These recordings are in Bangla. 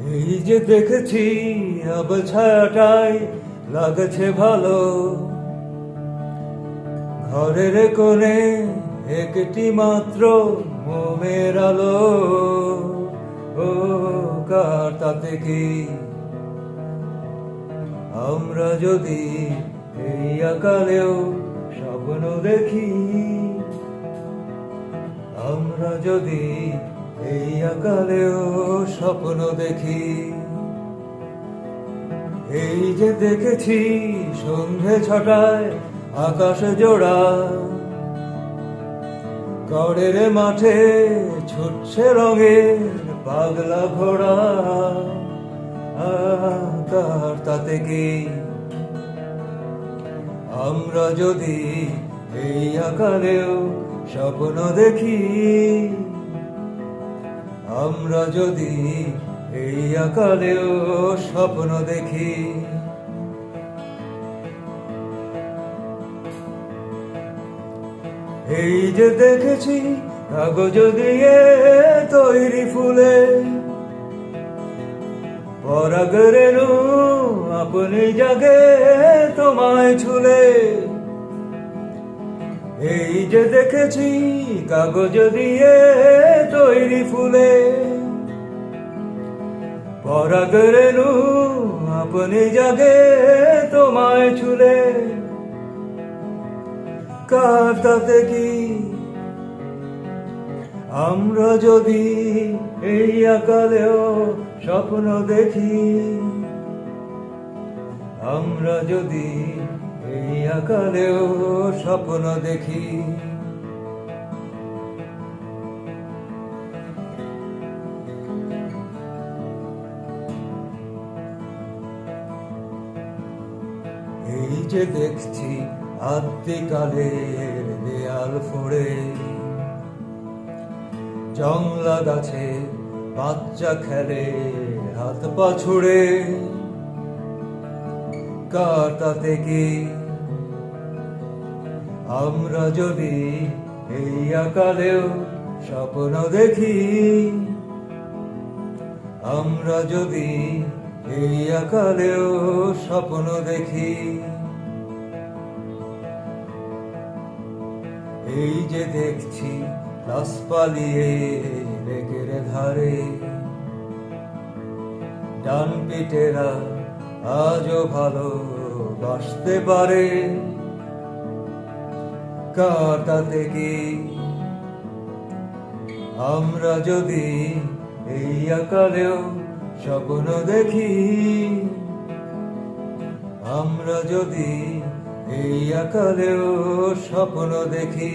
এই যে দেখেছি আব ছায়াটাই লাগছে ভালো, ঘরের কোণে একটি মাত্র মোমের আলো। ও কার তাতে কি, আমরা যদি এই আকালেও স্বপ্ন দেখি, আমরা যদি এই আকালেও স্বপ্ন দেখি। এই যে দেখেছি সন্ধে ছটায় আকাশ জোড়া, গড়ের মাঠে ছুটছে রঙের পাগলা ঘোড়া। কার তাতে কি, আমরা যদি এই আকালেও স্বপ্ন দেখি, আমরা যদি এই আকালেও স্বপ্ন দেখি। এই যে দেখেছি কাগজ দিয়ে তৈরি ফুলে, পরাগ রেণু আপনি জাগে তোমায় ছুলে। এই যে দেখেছি কাগজ দিয়ে তৈরি ফুলে, পরাগ রেণু আপনি জাগে তোমায় ছুলে। কার তাতে কি, আমরা যদি এই আকালেও স্বপ্ন দেখি, আমরা যদি এই আকালেও স্বপ্ন দেখি। এই যে দেখছি আদ্যিকালের দেয়াল ফুঁড়ে, জংলা গাছে বাচ্চা খেলে হাত পা ছুড়ে। কার তাতে কি, আমরা যদি এই আকালেও স্বপ্ন দেখি, আমরা যদি এই আকালেও স্বপ্ন দেখি। এই যে দেখছি লাশ পালিয়ে লেকের ধারে, ডান পিটেরা আজও ভালো বাসতে পারে। কার তাতে কি, আমরা যদি এই আকালেও স্বপ্ন দেখি, আমরা যদি এই আকালেও স্বপ্ন দেখি।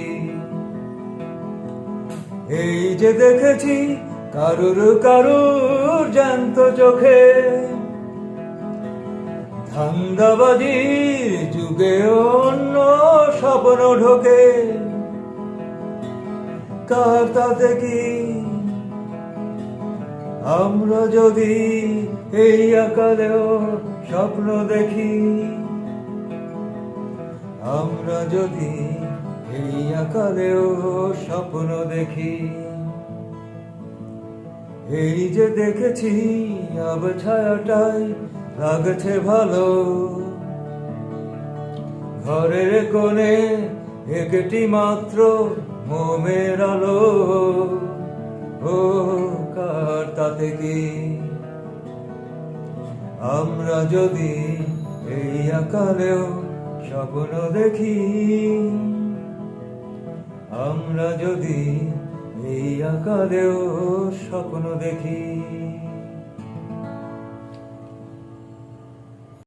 এই যে দেখেছি কারুর কারুর জ্যান্ত চোখে, ধান্দাবাজির যুগে অন্য স্বপ্ন ঢোকে। কার তাতে কি, আমরা যদি এই আকালেও স্বপ্ন দেখি, আমরা যদি এই আকালেও স্বপ্ন দেখি। এই যে দেখেছি আব ছায়াটাই লাগছে ভালো, ঘরের কোণে একটি মাত্র মোমের আলো। ও কার তাতে কি, আমরা যদি এই আকালেও স্বপ্ন দেখি, আমরা যদি এই আকালেও স্বপ্ন দেখি।